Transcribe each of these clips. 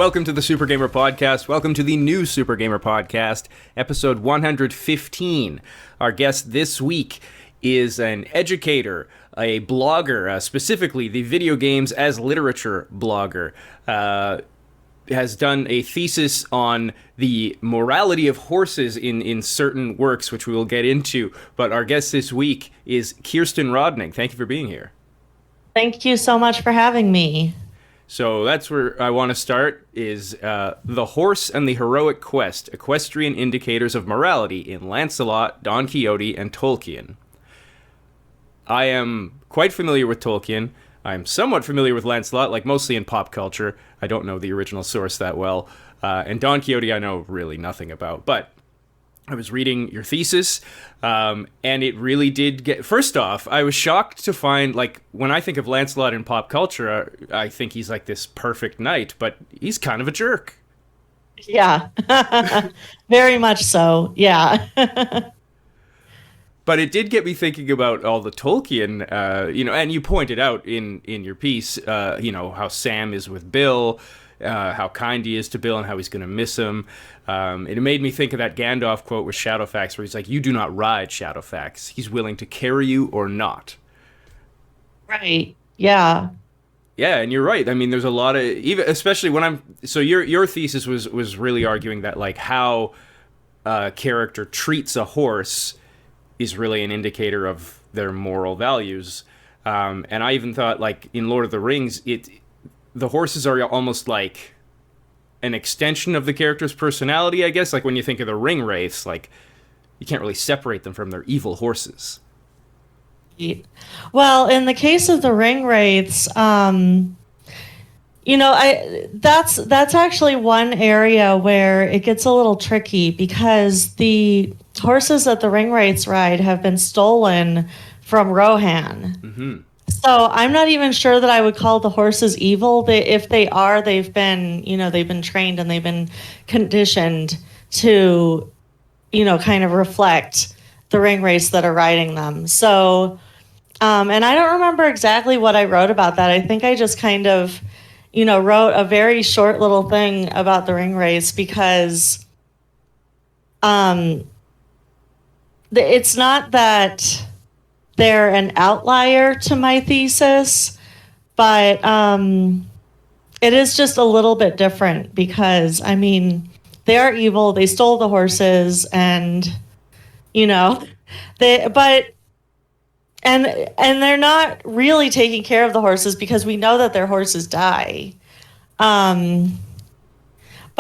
Welcome to the Super Gamer Podcast. Welcome to the new Super Gamer Podcast, episode 115. Our guest this week is an educator, a blogger, specifically the video games as literature blogger. Has done a thesis on the morality of horses in certain works, which we will get into. But our guest this week is Kirsten Rodning. Thank you for being here. Thank you so much for having me. So that's where I want to start, is The Horse and the Heroic Quest, Equestrian Indicators of Morality in Lancelot, Don Quixote, and Tolkien. I am quite familiar with Tolkien. I'm somewhat familiar with Lancelot, like mostly in pop culture. I don't know the original source that well. And Don Quixote I know really nothing about. But I was reading your thesis, and it really did get... First off, I was shocked to find, like, when I think of Lancelot in pop culture, I think he's like this perfect knight, but he's kind of a jerk. Yeah, very much so, yeah. But it did get me thinking about all the Tolkien, and you pointed out in your piece, how Sam is with Bill, how kind he is to Bill and how he's going to miss him. It made me think of that Gandalf quote with Shadowfax where he's like, "You do not ride Shadowfax. He's willing to carry you or not." Right. Yeah. Yeah, and you're right. I mean, there's a lot of, even especially when your thesis was really arguing that, like, how a character treats a horse is really an indicator of their moral values. And I even thought, like, in Lord of the Rings, the horses are almost like an extension of the character's personality, I guess. Like, when you think of the ring wraiths, like, you can't really separate them from their evil horses. Well, in the case of the ring wraiths, that's actually one area where it gets a little tricky, because the horses that the ring wraiths ride have been stolen from Rohan. Mm-hmm. So I'm not even sure that I would call the horses evil. If they are, they've been trained and they've been conditioned to, kind of reflect the ring wraiths that are riding them. So, and I don't remember exactly what I wrote about that. I think I just kind of, wrote a very short little thing about the ring wraiths, because it's not that they're an outlier to my thesis, but it is just a little bit different, because, I mean, they are evil. They stole the horses, and, they're not really taking care of the horses, because we know that their horses die. But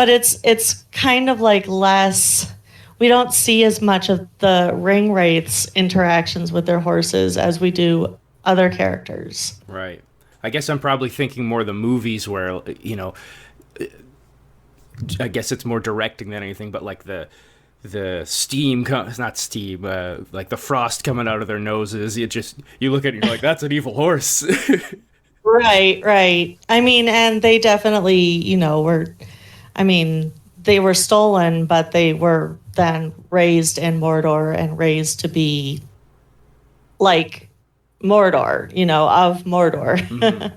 it's kind of like less... We don't see as much of the ring wraiths' interactions with their horses as we do other characters. Right. I guess I'm probably thinking more of the movies where, I guess it's more directing than anything, but like the steam, not steam, like the frost coming out of their noses. You look at it and you're like, that's an evil horse. Right. I mean, and they definitely, they were stolen, but they were then raised in Mordor and raised to be like Mordor, of Mordor. Mm-hmm.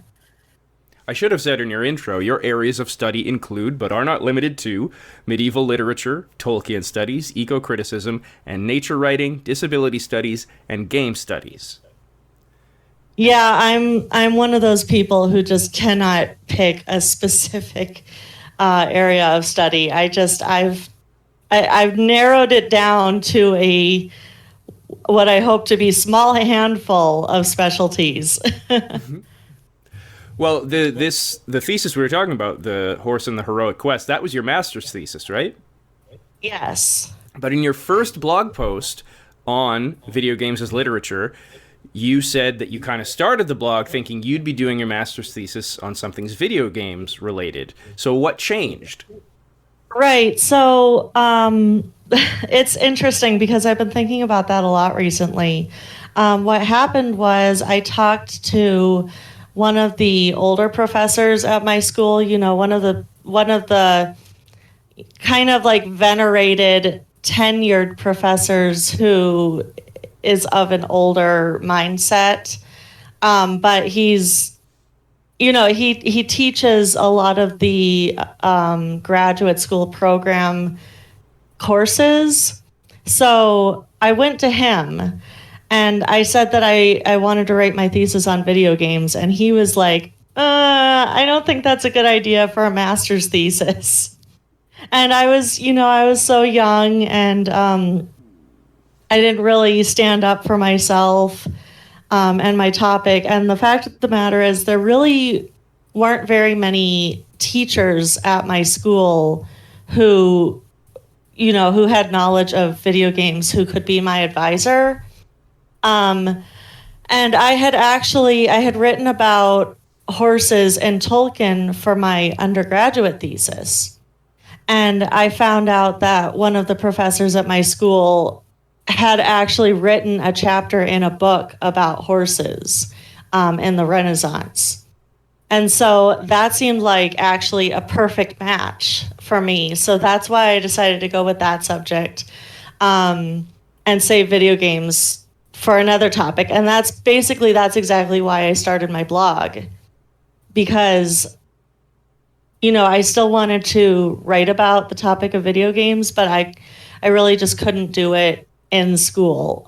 I should have said in your intro, your areas of study include, but are not limited to, medieval literature, Tolkien studies, eco-criticism, and nature writing, disability studies, and game studies. Yeah, I'm one of those people who just cannot pick a specific area of study. I've narrowed it down to what I hope to be small handful of specialties. Mm-hmm. Well, the thesis we were talking about, The Horse and the Heroic Quest, that was your master's thesis, right? Yes. But in your first blog post on video games as literature, you said that you kind of started the blog thinking you'd be doing your master's thesis on something's video games related. So what changed? Right. So it's interesting, because I've been thinking about that a lot recently. What happened was I talked to one of the older professors at my school, one of the kind of like venerated tenured professors who is of an older mindset. But he's he teaches a lot of the graduate school program courses. So I went to him and I said that I wanted to write my thesis on video games. And he was like, I don't think that's a good idea for a master's thesis. And I was so young, and I didn't really stand up for myself and my topic. And the fact of the matter is, there really weren't very many teachers at my school who had knowledge of video games who could be my advisor. And I had written about horses and Tolkien for my undergraduate thesis. And I found out that one of the professors at my school had actually written a chapter in a book about horses in the Renaissance. And so that seemed like actually a perfect match for me. So that's why I decided to go with that subject and save video games for another topic. And that's exactly why I started my blog, because I still wanted to write about the topic of video games, but I really just couldn't do it in school.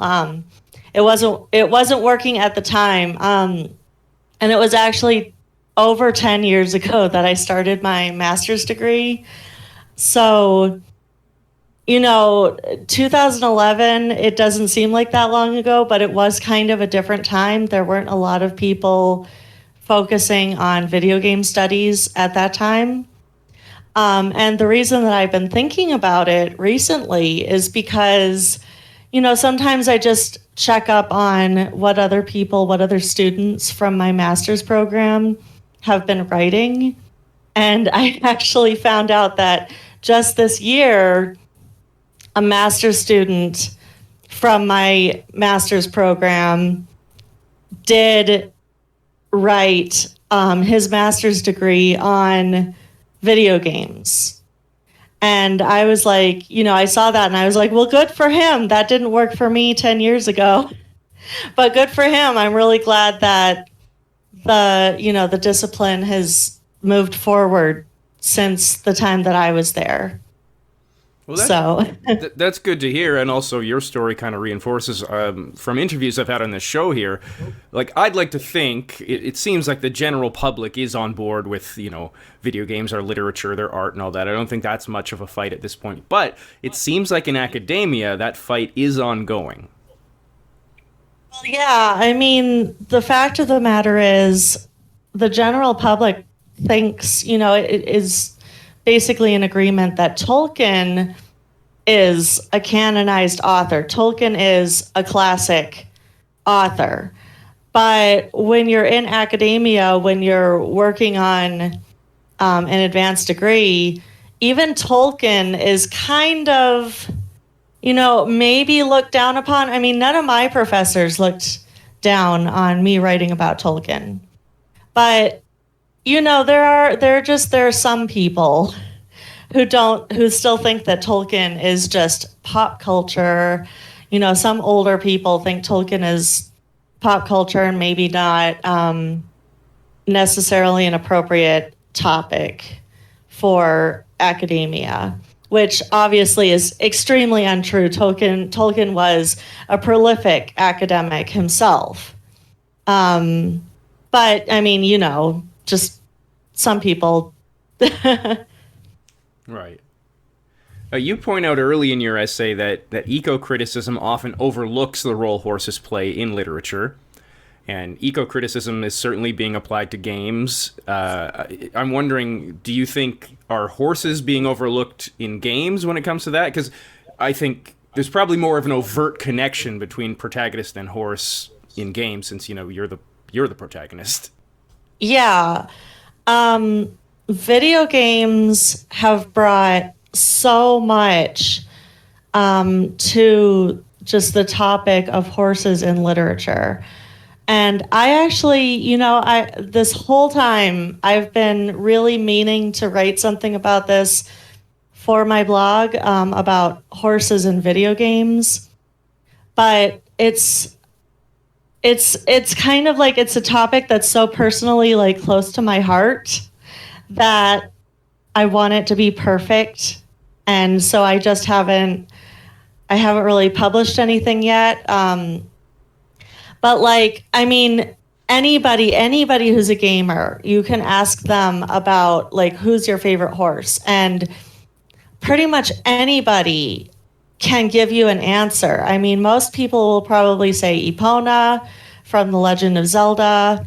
It wasn't working at the time. And it was actually over 10 years ago that I started my master's degree. So, 2011, it doesn't seem like that long ago, but it was kind of a different time. There weren't a lot of people focusing on video game studies at that time. And the reason that I've been thinking about it recently is because, sometimes I just check up on what other students from my master's program have been writing. And I actually found out that just this year, a master's student from my master's program did write his master's degree on video games. And I was like, I saw that and I was like, well, good for him. That didn't work for me 10 years ago, but good for him. I'm really glad that the discipline has moved forward since the time that I was there. Well, that's good to hear, and also your story kind of reinforces from interviews I've had on this show here. Like, I'd like to think it seems like the general public is on board with video games, our literature, their art, and all that. I don't think that's much of a fight at this point, but it seems like in academia that fight is ongoing. Well, yeah, I mean, the fact of the matter is, the general public thinks it is basically an agreement that Tolkien is a canonized author. Tolkien is a classic author. But when you're in academia, when you're working on an advanced degree, even Tolkien is kind of, maybe looked down upon. I mean, none of my professors looked down on me writing about Tolkien. But, there are some people who still think that Tolkien is just pop culture. Some older people think Tolkien is pop culture and maybe not necessarily an appropriate topic for academia, which obviously is extremely untrue. Tolkien was a prolific academic himself. But I mean, just some people. Right. You point out early in your essay that eco-criticism often overlooks the role horses play in literature, and eco-criticism is certainly being applied to games. I'm wondering, do you think are horses being overlooked in games when it comes to that? Because I think there's probably more of an overt connection between protagonist and horse in games, since you're the protagonist. Yeah. Video games have brought so much to just the topic of horses in literature. And I actually, this whole time I've been really meaning to write something about this for my blog about horses in video games. But it's it's kind of like it's a topic that's so personally like close to my heart that I want it to be perfect. And so I haven't really published anything yet. But like, I mean, anybody who's a gamer, you can ask them about like, who's your favorite horse? And pretty much anybody can give you an answer. I mean, most people will probably say Epona from The Legend of Zelda,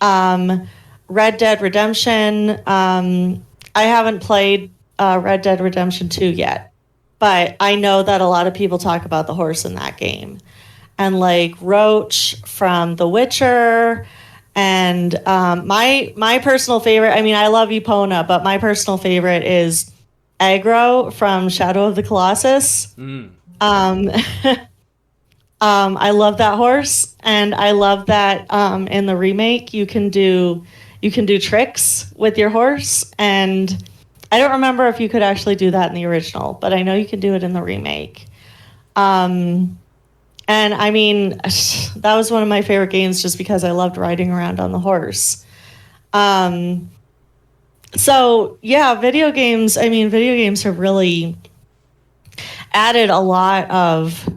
Red Dead Redemption. I haven't played Red Dead Redemption 2 yet, but I know that a lot of people talk about the horse in that game. And like Roach from The Witcher, and my personal favorite, I mean, I love Epona, but my personal favorite is Aggro from Shadow of the Colossus. I love that horse, and I love that in the remake you can do tricks with your horse, and I don't remember if you could actually do that in the original, but I know you can do it in the remake. And I mean, that was one of my favorite games just because I loved riding around on the horse. So yeah, video games have really added a lot of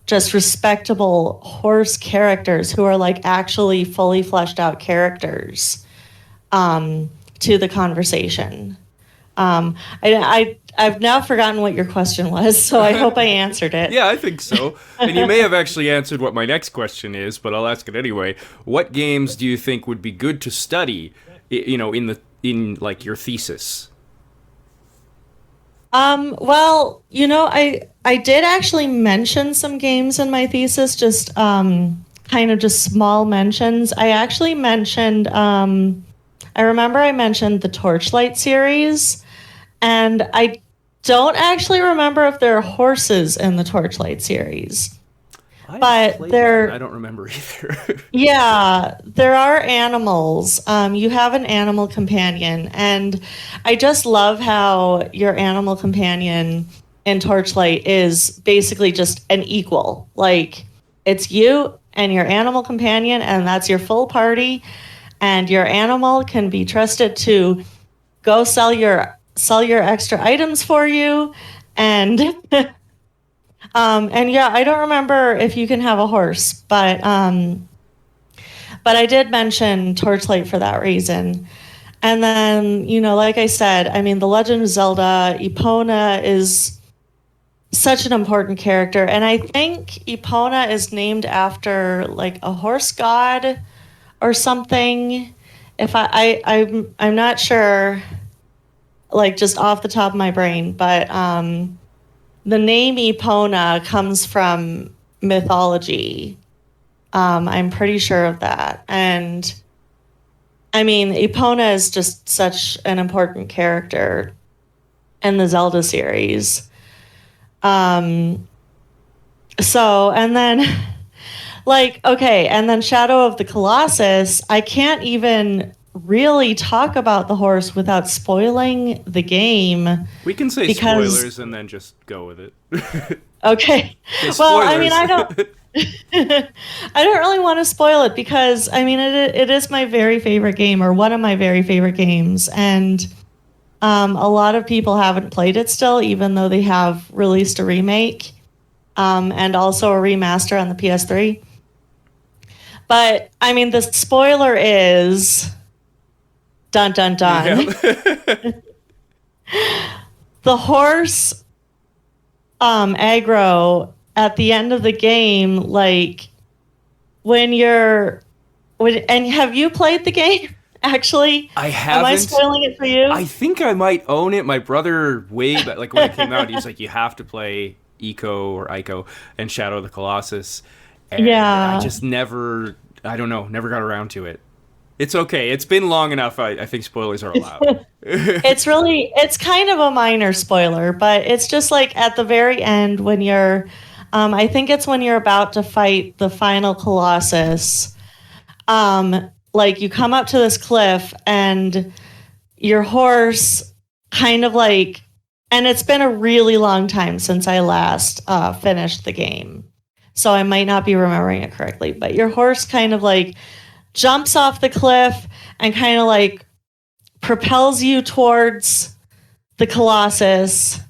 just respectable horse characters who are like actually fully fleshed out characters to the conversation. I've now forgotten what your question was, so I hope I answered it. Yeah, I think so. And you may have actually answered what my next question is, but I'll ask it anyway. What games do you think would be good to study, in like your thesis? Well, I did actually mention some games in my thesis, just kind of just small mentions. I actually mentioned I remember I mentioned the Torchlight series, and I don't actually remember if there are horses in the Torchlight series. But I don't remember either. Yeah, there are animals. You have an animal companion, and I just love how your animal companion in Torchlight is basically just an equal. Like, it's you and your animal companion, and that's your full party, and your animal can be trusted to go sell your extra items for you, and and yeah, I don't remember if you can have a horse, but I did mention Torchlight for that reason. And then, like I said, I mean, The Legend of Zelda, Epona is such an important character, and I think Epona is named after like a horse god or something. If I'm not sure, like just off the top of my brain, but the name Epona comes from mythology. I'm pretty sure of that. And I mean, Epona is just such an important character in the Zelda series. So, and then, like, okay, and then Shadow of the Colossus, I can't even really talk about the horse without spoiling the game. We can say spoilers and then just go with it. Okay. Well, I mean, I don't I don't really want to spoil it because I mean it is my very favorite game, or one of my very favorite games, and a lot of people haven't played it still, even though they have released a remake and also a remaster on the PS3. But I mean, the spoiler is dun dun dun. Yep. The horse aggro at the end of the game, like and have you played the game? Actually, I haven't. Am I spoiling it for you? I think I might own it. My brother, like when it came out, he's like, you have to play Ico and Shadow of the Colossus. And yeah. I just never got around to it. It's okay. It's been long enough. I think spoilers are allowed. It's kind of a minor spoiler, but it's just like at the very end when you're, I think it's when you're about to fight the final Colossus. Like you come up to this cliff and your horse kind of and it's been a really long time since I last finished the game. so I might not be remembering it correctly. But your horse kind of like jumps off the cliff and kind of like propels you towards the Colossus.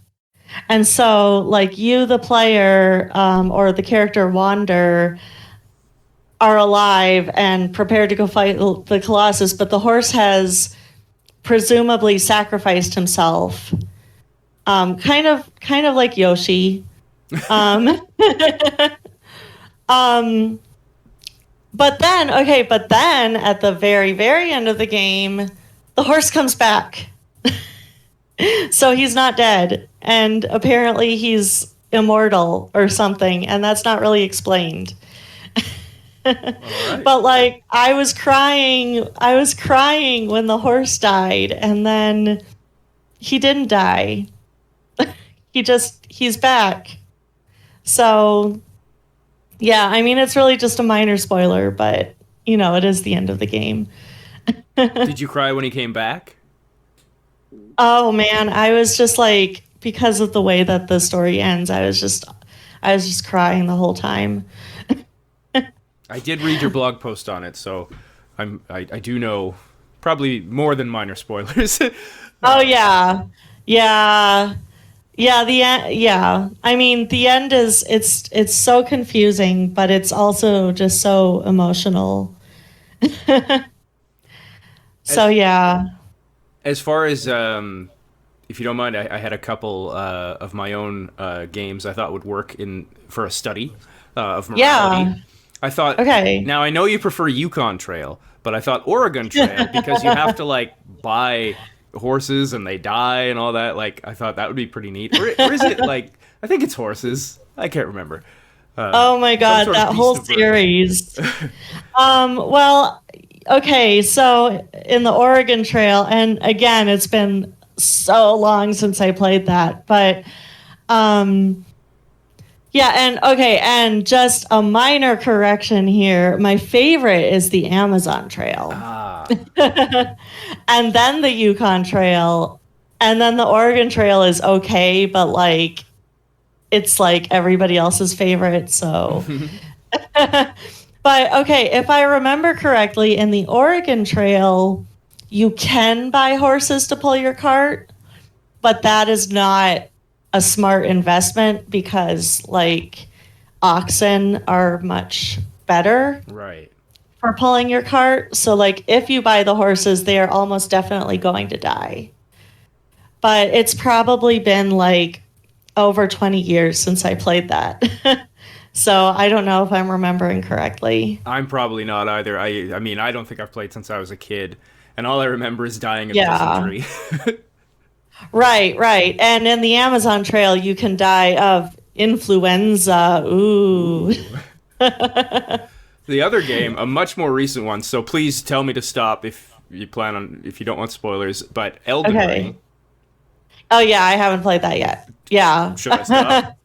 And so, like, you, the player, or the character Wander, are alive and prepared to go fight the Colossus, but the horse has presumably sacrificed himself. Kind of like Yoshi. Um, but then at the very, very end of the game, the horse comes back. So he's not dead. And apparently he's immortal or something. And that's not really explained. Right. But like, I was crying when the horse died. And then he didn't die. He's back. So, yeah, I mean, it's really just a minor spoiler, but, it is the end of the game. Did you cry when he came back? Oh, man, I was just like, because of the way that the story ends, I was just crying the whole time. I did read your blog post on it, so I do know probably more than minor spoilers. Oh, yeah. Yeah. Yeah, the end. Yeah, I mean, the end is it's so confusing, but it's also just so emotional. So yeah. As far as if you don't mind, I had a couple of my own games I thought would work for a study of morality. Yeah. I thought, Okay. now I know you prefer Yukon Trail, but I thought Oregon Trail, because you have to like buy horses and they die and all that. Like, I thought that would be pretty neat. Or is it like, I think it's horses. I can't remember. Oh my God, that whole series. Well, okay, so in the Oregon Trail, and again, it's been so long since I played that, but yeah, and just a minor correction here. My favorite is the Amazon Trail. And then the Yukon Trail, and then the Oregon Trail is okay, but like it's like everybody else's favorite, so but okay, if I remember correctly, in the Oregon Trail, you can buy horses to pull your cart, but that is not a smart investment because like oxen are much better. Right. For pulling your cart. So like if you buy the horses, they are almost definitely going to die. But it's probably been like over 20 years since I played that. So I don't know if I'm remembering correctly. I'm probably not either. I mean, I don't think I've played since I was a kid, and all I remember is dying of dysentery. Right. And in the Amazon Trail, you can die of influenza. Ooh. The other game, a much more recent one, so please tell me to stop if you don't want spoilers, but Elden Ring. Oh yeah, I haven't played that yet. Yeah. Should I stop?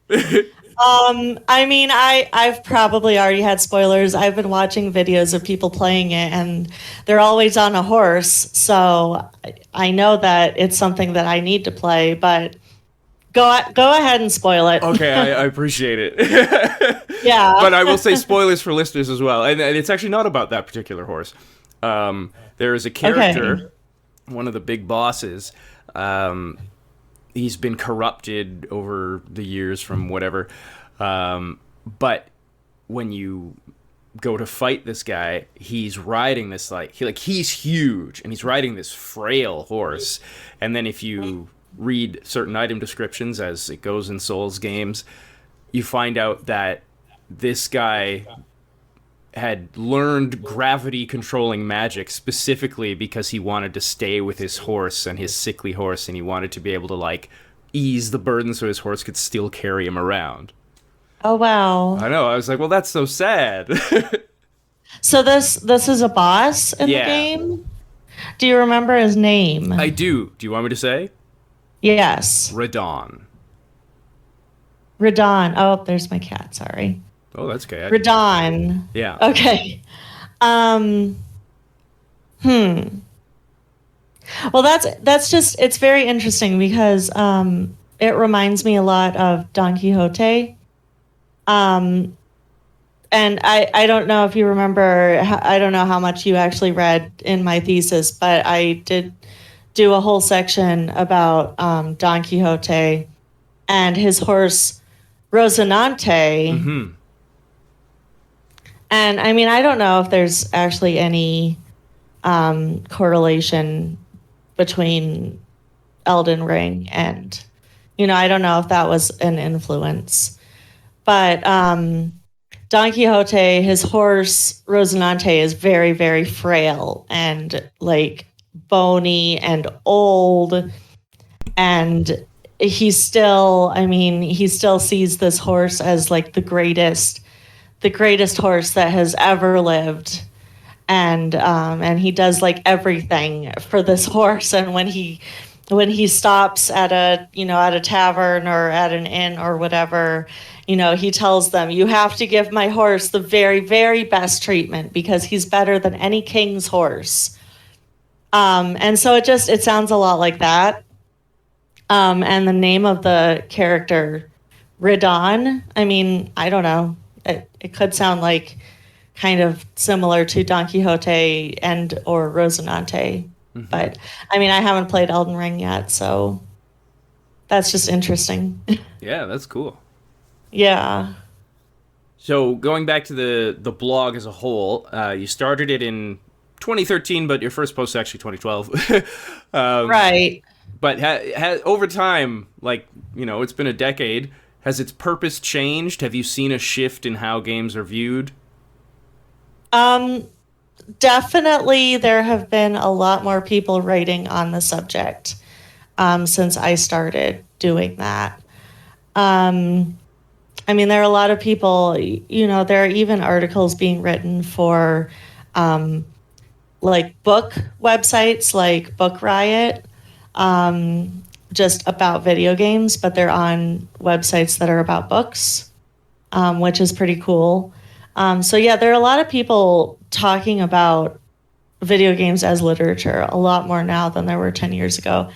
I mean, I've probably already had spoilers. I've been watching videos of people playing it, and they're always on a horse, so I know that it's something that I need to play, but go ahead and spoil it. Okay, I appreciate it. Yeah. But I will say spoilers for listeners as well, and it's actually not about that particular horse. There is a character, one of the big bosses. He's been corrupted over the years from whatever. But when you go to fight this guy, he's riding this he's huge, and he's riding this frail horse. And then if you read certain item descriptions, as it goes in Souls games, you find out that this guy had learned gravity controlling magic specifically because he wanted to stay with his horse and his sickly horse, and he wanted to be able to like ease the burden so his horse could still carry him around. Oh wow. I know, I was like, well, that's so sad. So this is a boss in the game? Do you remember his name? I do. Do you want me to say? Yes. Rodon. Oh, there's my cat, sorry. Oh, that's okay. Rodon. Yeah. Okay. Well, that's just, it's very interesting because it reminds me a lot of Don Quixote. and I don't know if you remember, I don't know how much you actually read in my thesis, but I did do a whole section about Don Quixote and his horse Rocinante. Mm-hmm. And I mean, I don't know if there's actually any correlation between Elden Ring and, I don't know if that was an influence. But Don Quixote, his horse Rocinante, is very, very frail and like bony and old. And he still sees this horse as like the greatest horse that has ever lived. And he does like everything for this horse. And when he stops at a tavern or at an inn or whatever, he tells them, you have to give my horse the very, very best treatment because he's better than any king's horse. And so it sounds a lot like that. And the name of the character, Rodning, I mean, I don't know. It could sound like kind of similar to Don Quixote and or Rocinante. Mm-hmm. But I mean, I haven't played Elden Ring yet, so that's just interesting. Yeah, that's cool. Yeah. So going back to the blog as a whole, you started it in 2013, but your first post is actually 2012. Right. But over time, like, it's been a decade. Has its purpose changed? Have you seen a shift in how games are viewed? Definitely there have been a lot more people writing on the subject since I started doing that. I mean, there are a lot of people, there are even articles being written for like book websites like Book Riot, just about video games, but they're on websites that are about books, which is pretty cool. So yeah, there are a lot of people talking about video games as literature, a lot more now than there were 10 years ago.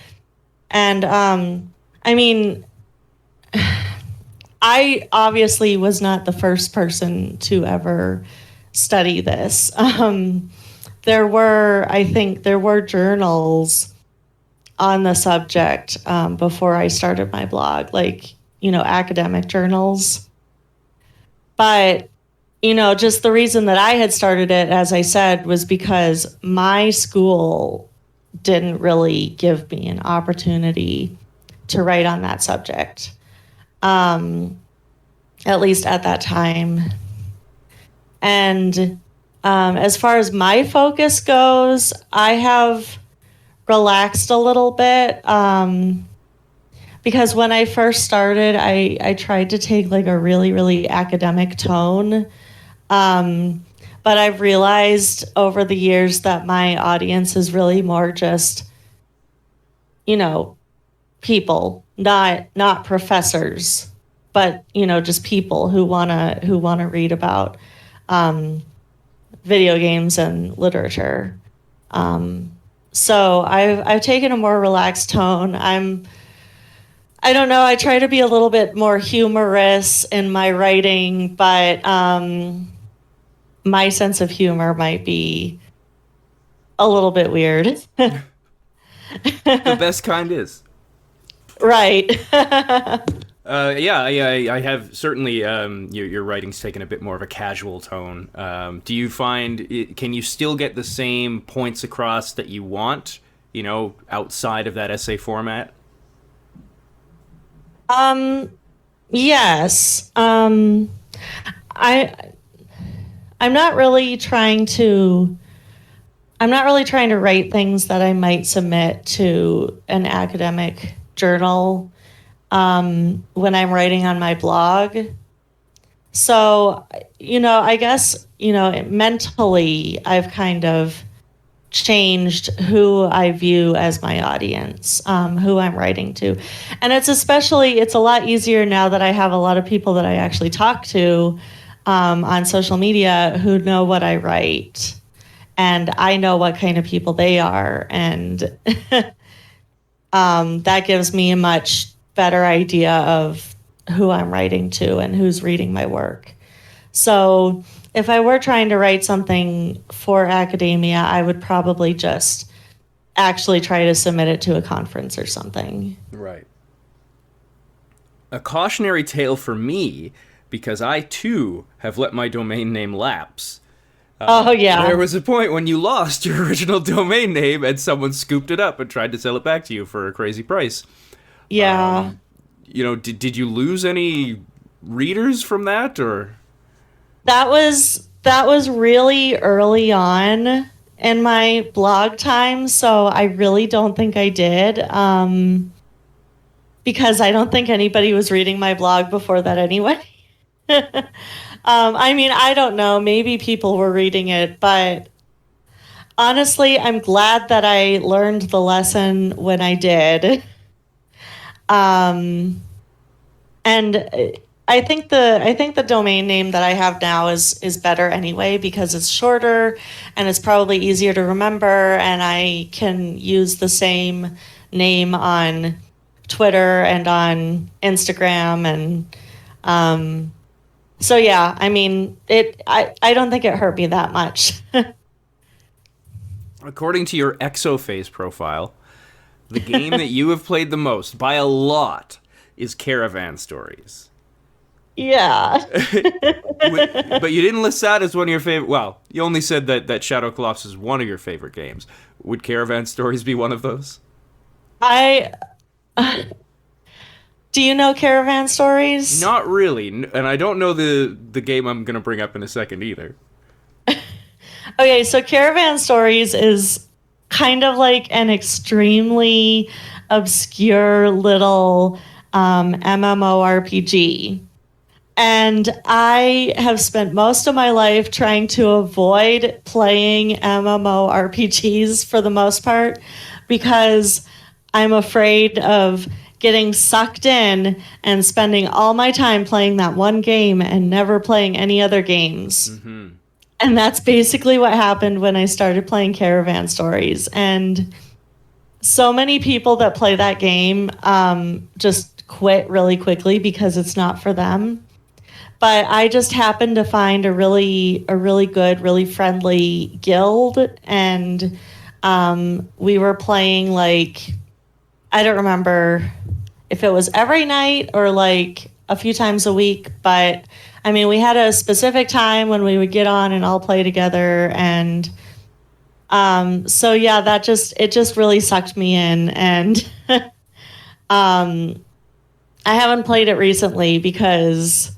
And I mean, I obviously was not the first person to ever study this. There were journals on the subject before I started my blog, like, academic journals. But, just the reason that I had started it, as I said, was because my school didn't really give me an opportunity to write on that subject, at least at that time. And as far as my focus goes, I have relaxed a little bit because when I first started, I tried to take like a really, really academic tone. But I've realized over the years that my audience is really more just, people, not professors, but, just people who wanna read about video games and literature. So I've taken a more relaxed tone. I don't know, I try to be a little bit more humorous in my writing, but my sense of humor might be a little bit weird. The best kind is. Right. I have certainly your writing's taken a bit more of a casual tone. Do you find can you still get the same points across that you want, outside of that essay format? Yes. I'm not really trying to write things that I might submit to an academic journal when I'm writing on my blog. So, I guess, mentally I've kind of changed who I view as my audience, who I'm writing to. And it's a lot easier now that I have a lot of people that I actually talk to on social media who know what I write. And I know what kind of people they are. And that gives me a much better idea of who I'm writing to and who's reading my work. So if I were trying to write something for academia, I would probably just actually try to submit it to a conference or something. Right. A cautionary tale for me, because I too have let my domain name lapse. Oh, yeah. There was a point when you lost your original domain name and someone scooped it up and tried to sell it back to you for a crazy price. Yeah. Did you lose any readers from that, or? That was really early on in my blog time, so I really don't think I did. Because I don't think anybody was reading my blog before that anyway. I mean, I don't know. Maybe people were reading it, but honestly, I'm glad that I learned the lesson when I did. Um, and I think the domain name that I have now is better anyway because it's shorter and it's probably easier to remember, and I can use the same name on Twitter and on Instagram, and so yeah, I mean I don't think it hurt me that much. According to your Exophase profile, the game that you have played the most, by a lot, is Caravan Stories. Yeah. But you didn't list that as one of your favorite. Well, you only said that Shadow Colossus is one of your favorite games. Would Caravan Stories be one of those? I Do you know Caravan Stories? Not really, and I don't know the game I'm going to bring up in a second either. Okay, so Caravan Stories is kind of like an extremely obscure little MMORPG. And I have spent most of my life trying to avoid playing MMORPGs for the most part because I'm afraid of getting sucked in and spending all my time playing that one game and never playing any other games. Mm-hmm. And that's basically what happened when I started playing Caravan Stories. And so many people that play that game just quit really quickly because it's not for them. But I just happened to find a really good, really friendly guild, and we were playing like, I don't remember if it was every night or like a few times a week, but I mean, we had a specific time when we would get on and all play together, and so yeah, it just really sucked me in, and I haven't played it recently because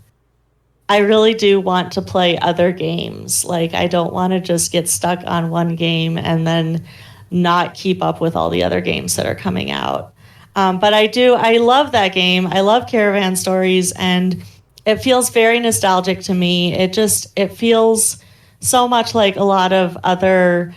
I really do want to play other games. Like, I don't want to just get stuck on one game and then not keep up with all the other games that are coming out. But I love that game. I love Caravan Stories, and it feels very nostalgic to me. It feels so much like a lot of other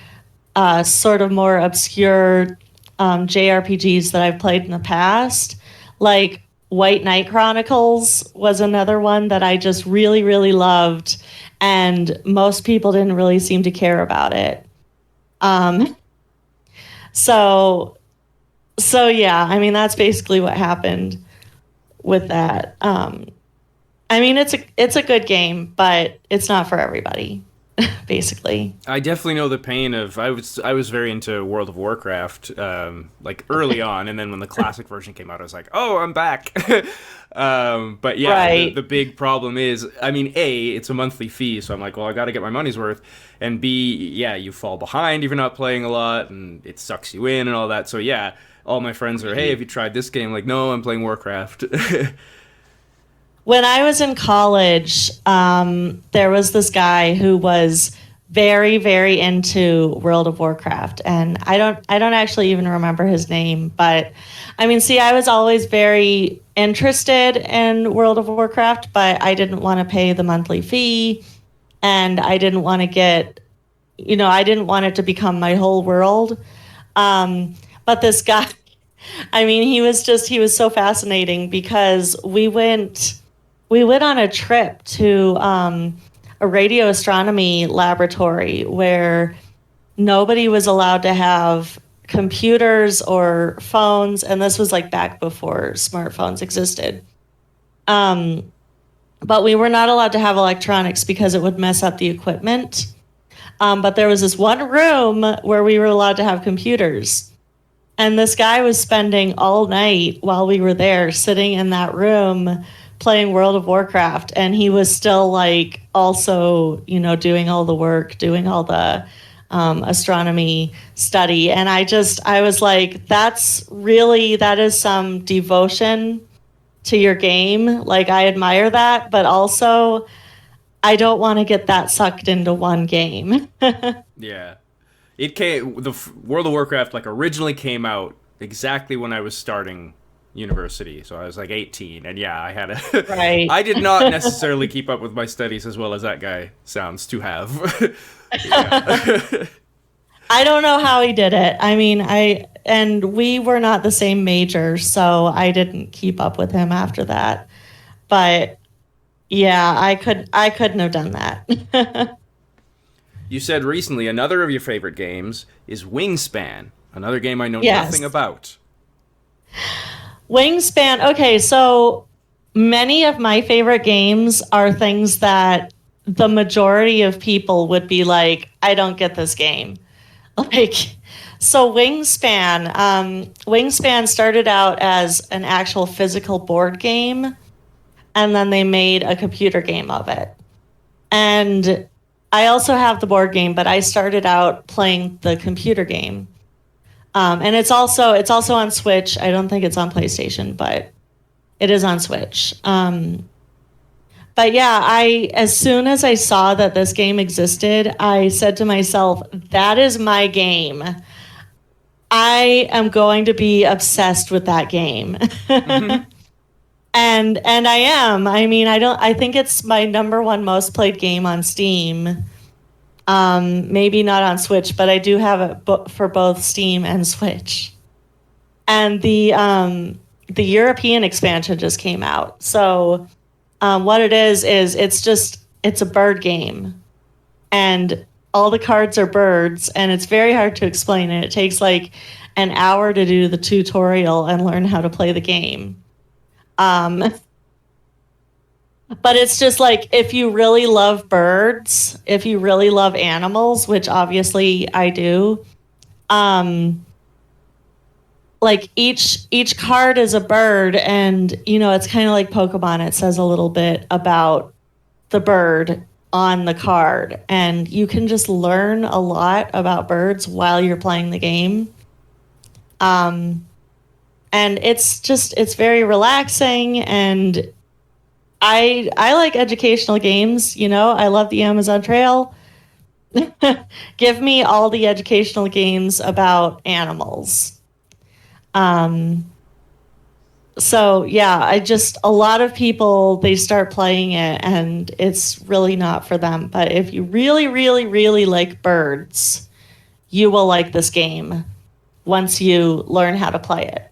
sort of more obscure JRPGs that I've played in the past. Like White Knight Chronicles was another one that I just really, really loved, and most people didn't really seem to care about it. Um, so yeah, I mean, that's basically what happened with that. I mean, it's a good game, but it's not for everybody, basically. I definitely know the pain of I was very into World of Warcraft like early on, and then when the classic version came out, I was like, oh, I'm back. But yeah, Right. the big problem is, I mean, A, it's a monthly fee, so I'm like, well, I got to get my money's worth, and B, yeah, you fall behind if you're not playing a lot, and it sucks you in and all that. So yeah, all my friends are, hey, have you tried this game? Like, no, I'm playing Warcraft. When I was in college, there was this guy who was very, very into World of Warcraft, and I don't actually even remember his name, but I mean, see, I was always very interested in World of Warcraft, but I didn't want to pay the monthly fee, and I didn't want to I didn't want it to become my whole world. But this guy, I mean, he was so fascinating because we went on a trip to a radio astronomy laboratory where nobody was allowed to have computers or phones, and this was like back before smartphones existed. but we were not allowed to have electronics because it would mess up the equipment. But there was this one room where we were allowed to have computers. And this guy was spending all night while we were there sitting in that room playing World of Warcraft. And he was still like also, doing all the work, doing all the astronomy study. And I was like, that is some devotion to your game. Like, I admire that, but also I don't want to get that sucked into one game. Yeah. World of Warcraft like originally came out exactly when I was starting university, so I was like 18, and yeah, I had a Right. I did not necessarily keep up with my studies as well as that guy sounds to have. Yeah. I don't know how he did it. I mean, and we were not the same major, so I didn't keep up with him after that. But yeah, I couldn't have done that. You said recently another of your favorite games is Wingspan, another game I know Yes. nothing about. Wingspan. Okay, so many of my favorite games are things that the majority of people would be like, I don't get this game. Like, so Wingspan started out as an actual physical board game, and then they made a computer game of it. And I also have the board game, but I started out playing the computer game. And it's also on Switch. I don't think it's on PlayStation, but it is on Switch. But yeah, as soon as I saw that this game existed, I said to myself, that is my game. I am going to be obsessed with that game. Mm-hmm. And I am. I mean, I think it's my number one most played game on Steam. Maybe not on Switch, but I do have it for both Steam and Switch. And the European expansion just came out. So what it is it's a bird game, and all the cards are birds, and it's very hard to explain it. It takes like an hour to do the tutorial and learn how to play the game. But it's just like, if you really love birds, if you really love animals, which obviously I do, like each card is a bird, and it's kind of like Pokemon. It says a little bit about the bird on the card, and you can just learn a lot about birds while you're playing the game. And it's very relaxing, and I like educational games. I love the Amazon Trail. Give me all the educational games about animals. So yeah, a lot of people, they start playing it and it's really not for them. But if you really, really, really like birds, you will like this game once you learn how to play it.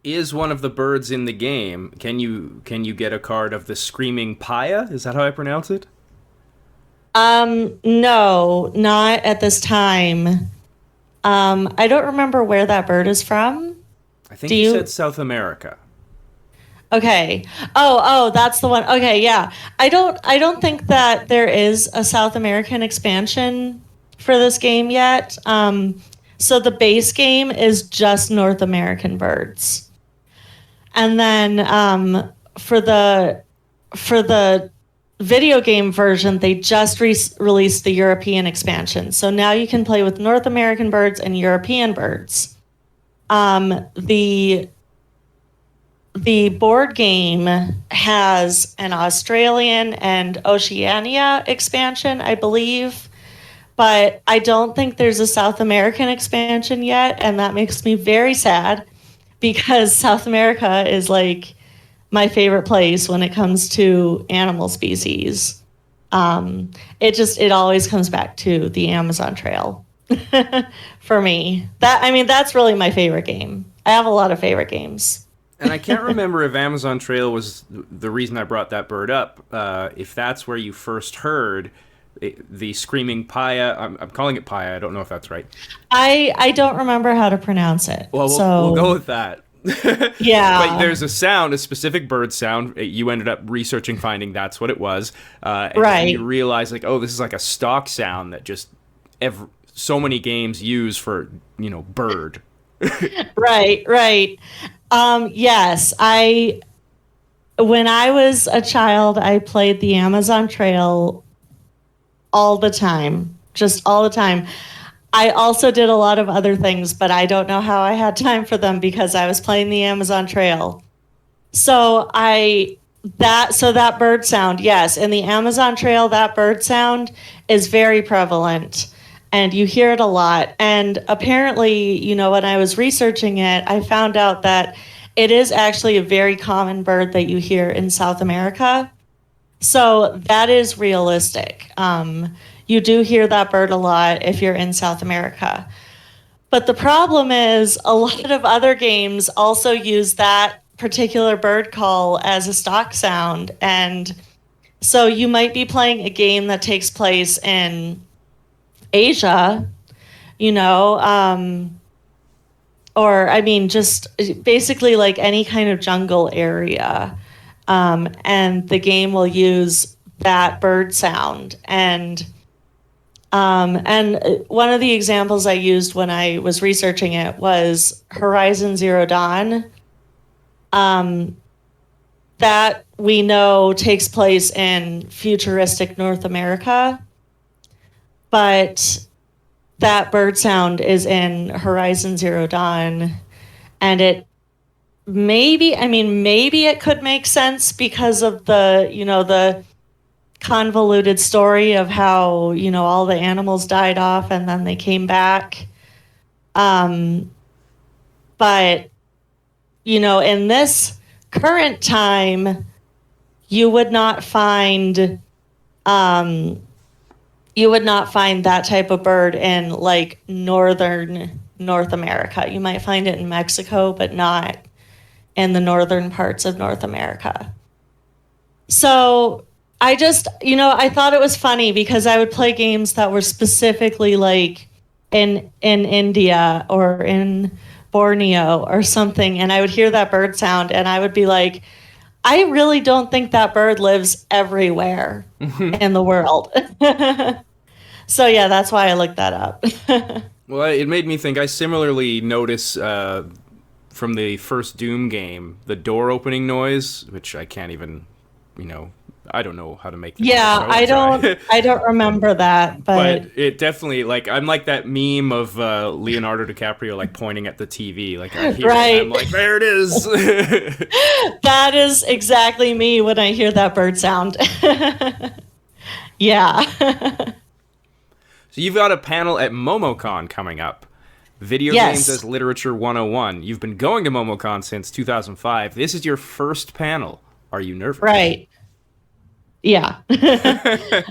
Is one of the birds in the game, can you get a card of the screaming paya? Is that how I pronounce it? No, not at this time. I don't remember where that bird is from. I think you said South America. Okay. Oh, that's the one. Okay, yeah. I don't think that there is a South American expansion for this game yet. So the base game is just North American birds. And then for the video game version, they just released the European expansion. So now you can play with North American birds and European birds. The board game has an Australian and Oceania expansion, I believe, but I don't think there's a South American expansion yet, and that makes me very sad because South America is like my favorite place when it comes to animal species. It always comes back to the Amazon Trail for me. That's really my favorite game. I have a lot of favorite games. And I can't remember if Amazon Trail was the reason I brought that bird up. If that's where you first heard the screaming paya. I'm calling it paya. I don't know if that's right. I don't remember how to pronounce it. Well, we'll go with that. Yeah. But there's a sound, a specific bird sound. You ended up researching, finding that's what it was. And then you Right. realize, like, oh, this is like a stock sound that just so many games use for, bird. Right, right. Yes, when I was a child, I played the Amazon Trail all the time, just all the time. I also did a lot of other things, but I don't know how I had time for them because I was playing the Amazon Trail. So that bird sound, yes, in the Amazon Trail, that bird sound is very prevalent and you hear it a lot. And apparently, when I was researching it, I found out that it is actually a very common bird that you hear in South America. So that is realistic. You do hear that bird a lot if you're in South America. But the problem is a lot of other games also use that particular bird call as a stock sound. And so you might be playing a game that takes place in Asia, or I mean, just basically like any kind of jungle area. And the game will use that bird sound. And one of the examples I used when I was researching it was Horizon Zero Dawn. That we know takes place in futuristic North America, but that bird sound is in Horizon Zero Dawn, and maybe it could make sense because of the convoluted story of how, all the animals died off and then they came back. But, in this current time, you would not find that type of bird in like northern North America. You might find it in Mexico, but not in the northern parts of North America. So I just, I thought it was funny because I would play games that were specifically like in India or in Borneo or something, and I would hear that bird sound and I would be like, I really don't think that bird lives everywhere in the world. So yeah, that's why I looked that up. Well, it made me think. I similarly notice from the first Doom game, the door opening noise, which I can't even, I don't know how to make. Yeah, I don't remember that, but it definitely, like, I'm like that meme of Leonardo DiCaprio like pointing at the TV, like I hear right. it, I'm like, there it is. That is exactly me when I hear that bird sound. Yeah. So you've got a panel at MomoCon coming up. Video Yes. Games as Literature 101. You've been going to MomoCon since 2005. This is your first panel. Are you nervous? Right. Yeah. And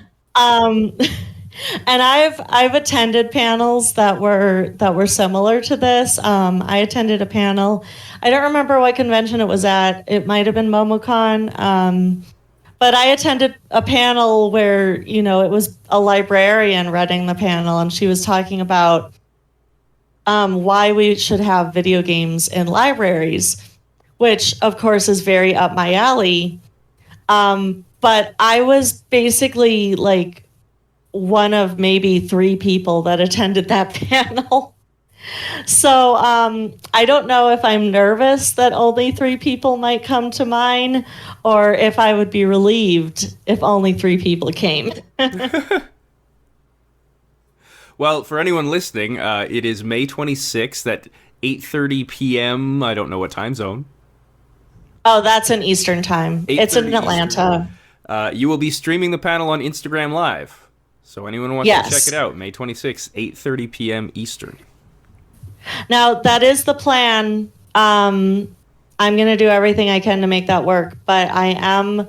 I've attended panels that were similar to this. I attended a panel. I don't remember what convention it was at. It might have been MomoCon. But I attended a panel where, it was a librarian running the panel, and she was talking about why we should have video games in libraries, which, of course, is very up my alley. But I was basically like one of maybe 3 people that attended that panel. So I don't know if I'm nervous that only 3 people might come to mine, or if I would be relieved if only 3 people came. Well, for anyone listening, it is May 26th at 8:30 p.m. I don't know what time zone. Oh, that's in Eastern time. It's in Atlanta. You will be streaming the panel on Instagram Live. So anyone who wants to check it out, May 26th, 8:30 p.m. Eastern. Now, that is the plan. I'm going to do everything I can to make that work, but I am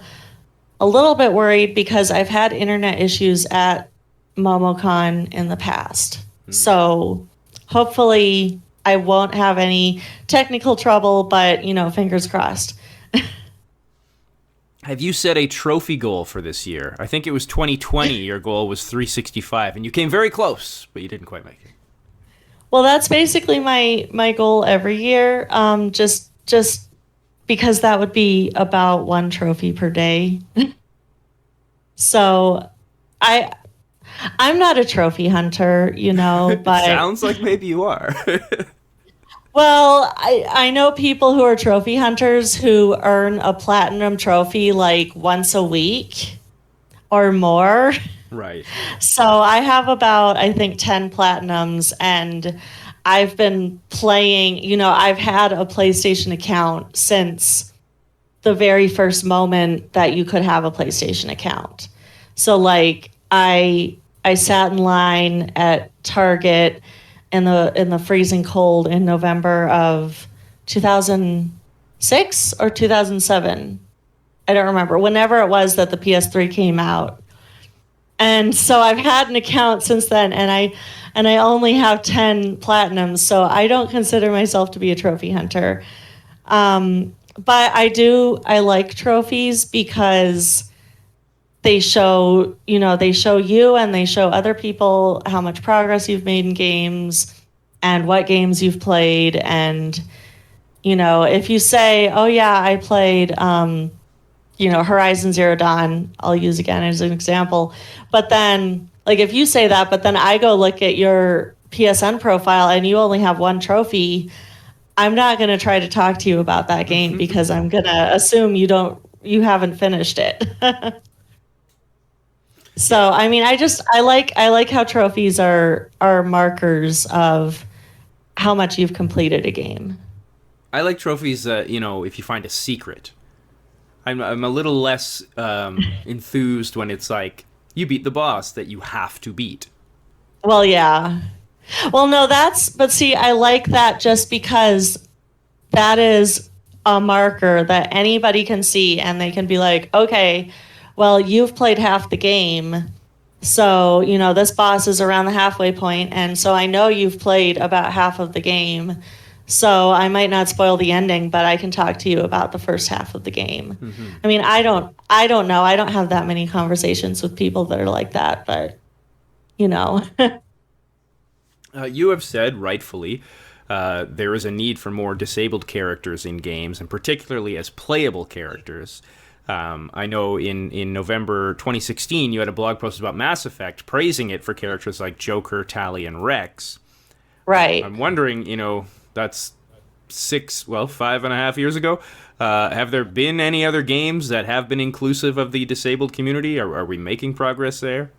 a little bit worried because I've had internet issues at MomoCon in the past. So hopefully I won't have any technical trouble, but, fingers crossed. Have you set a trophy goal for this year? I think it was 2020. Your goal was 365, and you came very close, but you didn't quite make it. Well, that's basically my goal every year. Just just because that would be about one trophy per day. So I I'm not a trophy hunter, It but sounds like maybe you are. well, I know people who are trophy hunters who earn a platinum trophy like once a week or more. Right. So I have about, I think, 10 platinums, and I've been playing, I've had a PlayStation account since the very first moment that you could have a PlayStation account. So like I sat in line at Target in the freezing cold in November of 2006 or 2007. I don't remember. Whenever it was that the PS3 came out. And so I've had an account since then, and I only have 10 platinums, so I don't consider myself to be a trophy hunter. But I like trophies because they show you and they show other people how much progress you've made in games and what games you've played. And, if you say, oh yeah, I played, Horizon Zero Dawn, I'll use again as an example. But then, like, if you say that, but then I go look at your PSN profile and you only have one trophy, I'm not going to try to talk to you about that game because I'm going to assume you haven't finished it. So, I mean, I like how trophies are markers of how much you've completed a game. I like trophies that, if you find a secret. I'm a little less enthused when it's like, you beat the boss that you have to beat. Well, yeah. Well, no, but see, I like that just because that is a marker that anybody can see and they can be like, okay, well, you've played half the game. So, this boss is around the halfway point, and so I know you've played about half of the game. So I might not spoil the ending, but I can talk to you about the first half of the game. Mm-hmm. I mean, I don't know. I don't have that many conversations with people that are like that, but You have said, rightfully, there is a need for more disabled characters in games, and particularly as playable characters. I know in November 2016, you had a blog post about Mass Effect praising it for characters like Joker, Tali, and Rex. Right. I'm wondering, that's 5.5 years ago. Have there been any other games that have been inclusive of the disabled community? Are we making progress there?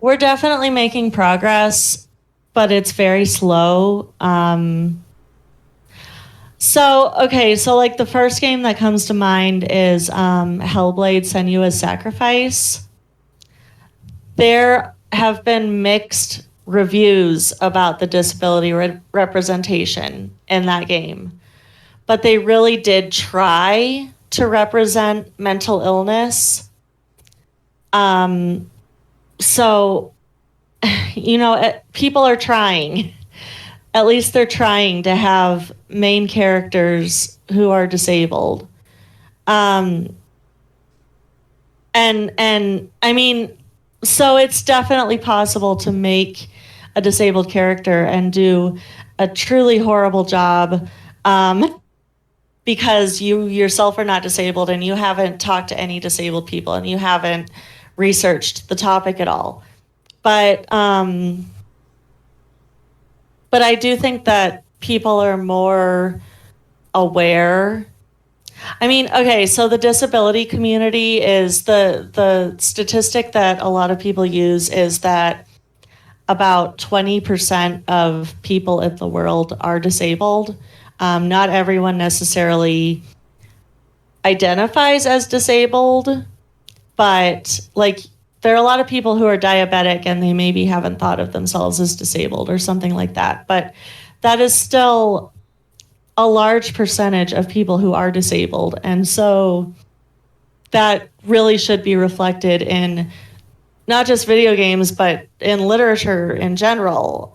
We're definitely making progress, but it's very slow. So like the first game that comes to mind is Hellblade: Senua's Sacrifice. There have been mixed reviews about the disability representation in that game, but they really did try to represent mental illness. So, people are trying. At least they're trying to have main characters who are disabled. And I mean, so it's definitely possible to make a disabled character and do a truly horrible job because you yourself are not disabled and you haven't talked to any disabled people and you haven't researched the topic at all. But I do think that people are more aware. I mean, okay, so the disability community is the statistic that a lot of people use is that about 20% of people in the world are disabled. Not everyone necessarily identifies as disabled, but like there are a lot of people who are diabetic and they maybe haven't thought of themselves as disabled or something like that. But that is still a large percentage of people who are disabled. And so that really should be reflected in not just video games, but in literature in general.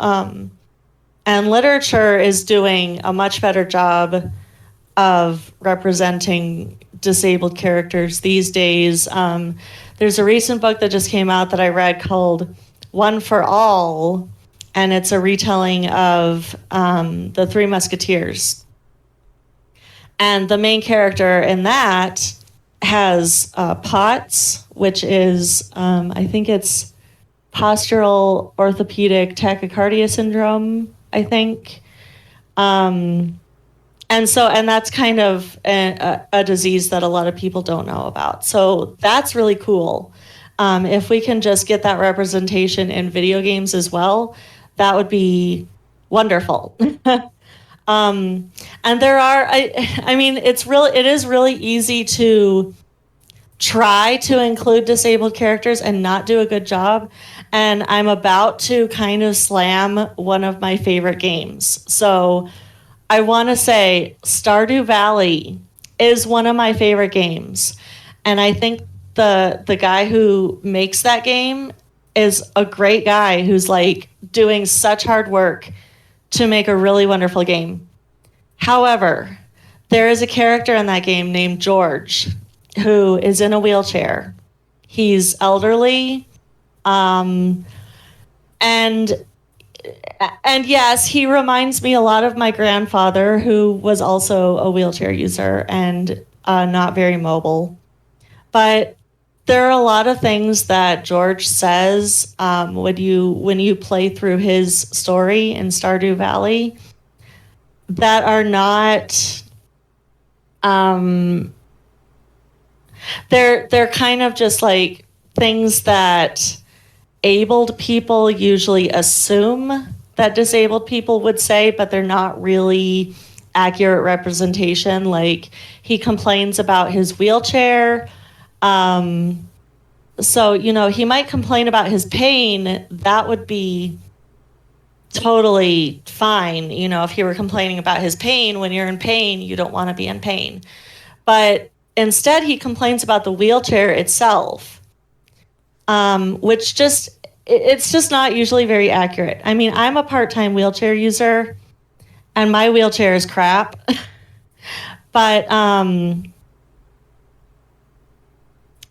And literature is doing a much better job of representing disabled characters these days. There's a recent book that just came out that I read called One for All, and it's a retelling of the Three Musketeers. And the main character in that has POTS, which is, I think it's postural orthopedic tachycardia syndrome, I think. And that's kind of a disease that a lot of people don't know about. So that's really cool. If we can just get that representation in video games as well, that would be wonderful. And there are, I mean, it is really easy to try to include disabled characters and not do a good job. And I'm about to kind of slam one of my favorite games. So I want to say Stardew Valley is one of my favorite games. And I think the guy who makes that game is a great guy who's like doing such hard work to make a really wonderful game. However, there is a character in that game named George who is in a wheelchair. He's elderly, and yes, he reminds me a lot of my grandfather, who was also a wheelchair user and not very mobile. But there are a lot of things that George says when you play through his story in Stardew Valley that are not. They're kind of just like things that abled people usually assume that disabled people would say, but they're not really accurate representation. Like, he complains about his wheelchair. So, he might complain about his pain. That would be totally fine. If he were complaining about his pain, when you're in pain, you don't want to be in pain. But instead, he complains about the wheelchair itself, which it's just not usually very accurate. I mean, I'm a part-time wheelchair user, and my wheelchair is crap. But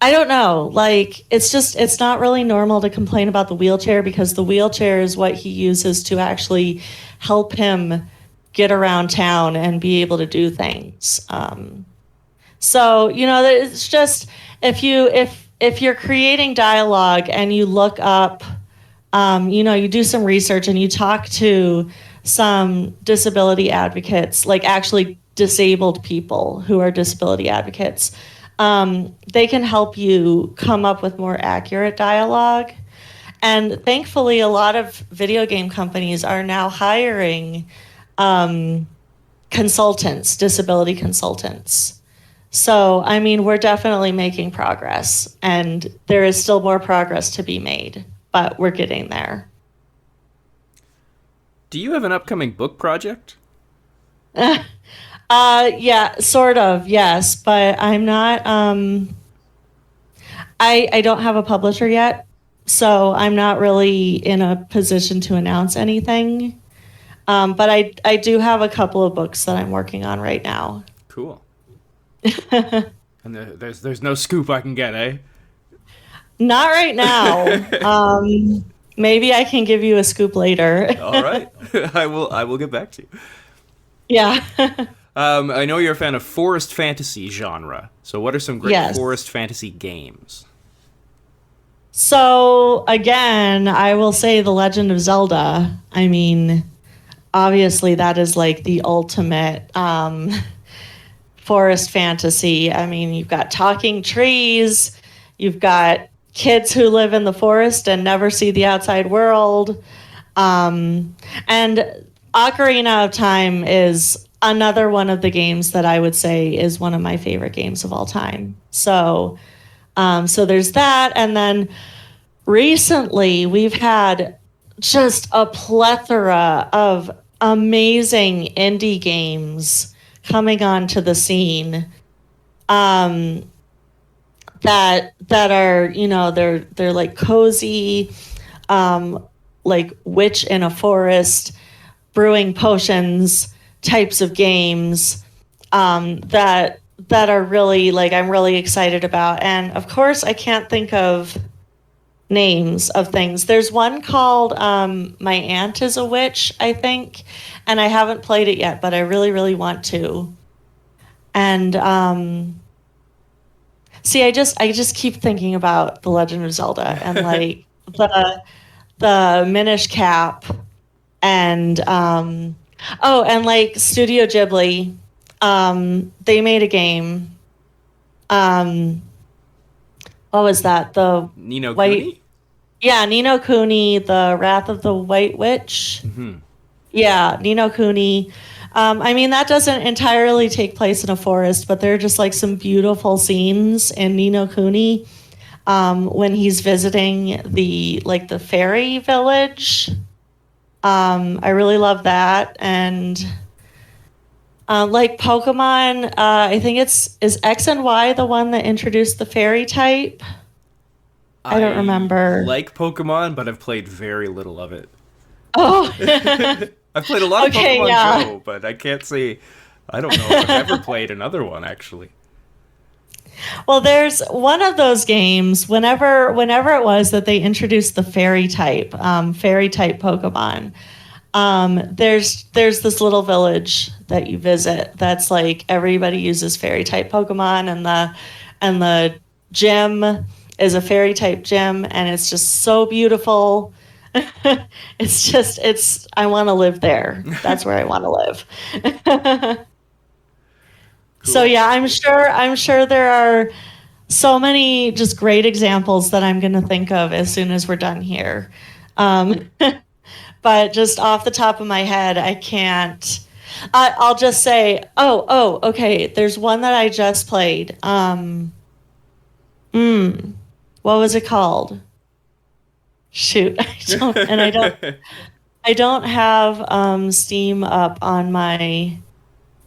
I don't know. Like, it's not really normal to complain about the wheelchair, because the wheelchair is what he uses to actually help him get around town and be able to do things. So, it's just, if you're creating dialogue and you look up, you do some research and you talk to some disability advocates, like actually disabled people who are disability advocates, they can help you come up with more accurate dialogue. And thankfully, a lot of video game companies are now hiring consultants, disability consultants. So, I mean, we're definitely making progress, and there is still more progress to be made, but we're getting there. Do you have an upcoming book project? Yeah, sort of, yes, but I'm not, I don't have a publisher yet, so I'm not really in a position to announce anything. But I do have a couple of books that I'm working on right now. Cool. And there's no scoop I can get, eh? Not right now. Maybe I can give you a scoop later. All right. I will get back to you. Yeah. I know you're a fan of forest fantasy genre. So what are some great forest fantasy games? So, again, I will say The Legend of Zelda. I mean, obviously that is like the ultimate forest fantasy. I mean, you've got talking trees, you've got kids who live in the forest and never see the outside world. And Ocarina of Time is another one of the games that I would say is one of my favorite games of all time. So there's that. And then recently we've had just a plethora of amazing indie games coming onto the scene, that are, they're like cozy, like witch in a forest, brewing potions types of games, that are really, like, I'm really excited about. And of course, I can't think of names of things. There's one called My Aunt is a Witch, I think, and I haven't played it yet, but I really, really want to. And see, I just keep thinking about The Legend of Zelda and like the Minish Cap and oh, and like Studio Ghibli. They made a game. Um, what was that? The Nino white, Kuni? yeah, Nino Kuni, The Wrath of the White Witch. Mm-hmm. Yeah, Nino Kuni. I mean, that doesn't entirely take place in a forest, but there are just like some beautiful scenes in Nino Kuni when he's visiting the fairy village. I really love that, and like Pokemon, I think is X and Y the one that introduced the fairy type. I don't I remember. like Pokemon, but I've played very little of it. Oh, I've played a lot of okay, Pokemon yeah. Go, but I can't say I don't know if I've ever played another one actually. Well, there's one of those games. Whenever it was that they introduced the fairy type Pokemon. There's this little village that you visit. That's like everybody uses fairy type Pokemon, and the gym is a fairy type gym, and it's just so beautiful. It's I want to live there. That's where I want to live. So Cool. yeah, I'm sure there are so many just great examples that I'm going to think of as soon as we're done here. Um, but just off the top of my head, I can't. I'll just say, okay. There's one that I just played. What was it called? Shoot, I don't have Steam up on my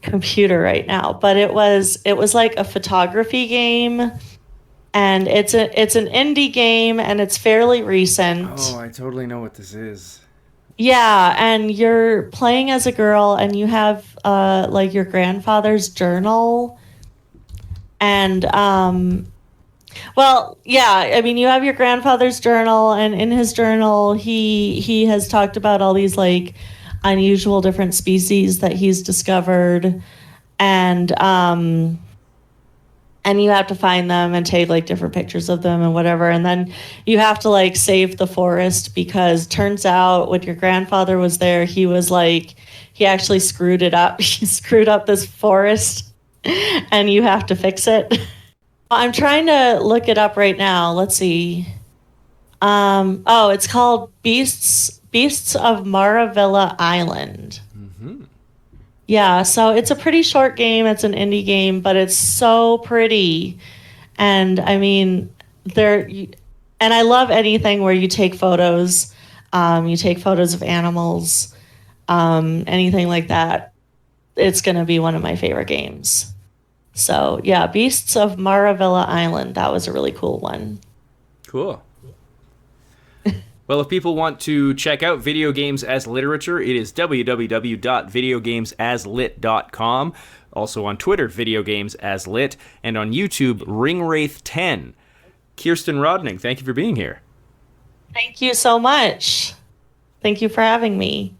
computer right now, but it was like a photography game, and it's an indie game, and it's fairly recent. Oh, I totally know what this is. Yeah, and you're playing as a girl, and you have like your grandfather's journal, and well, yeah, I mean you have your grandfather's journal, and in his journal he has talked about all these like unusual different species that he's discovered, and and you have to find them and take like different pictures of them and whatever, and then you have to like save the forest because turns out when your grandfather was there he actually screwed it up. He screwed up this forest and you have to fix it. I'm trying to look it up right now. Let's see. Oh, it's called Beasts of Maravilla Island. Mm-hmm. Yeah, so it's a pretty short game. It's an indie game, but it's so pretty. And I mean, and I love anything where you take photos. You take photos of animals, anything like that. It's going to be one of my favorite games. So yeah, Beasts of Maravilla Island. That was a really cool one. Cool. Well, if people want to check out video games as literature, it is www.videogamesaslit.com. Also on Twitter, videogamesaslit, and on YouTube, Ringwraith10. Kirsten Rodning, thank you for being here. Thank you so much. Thank you for having me.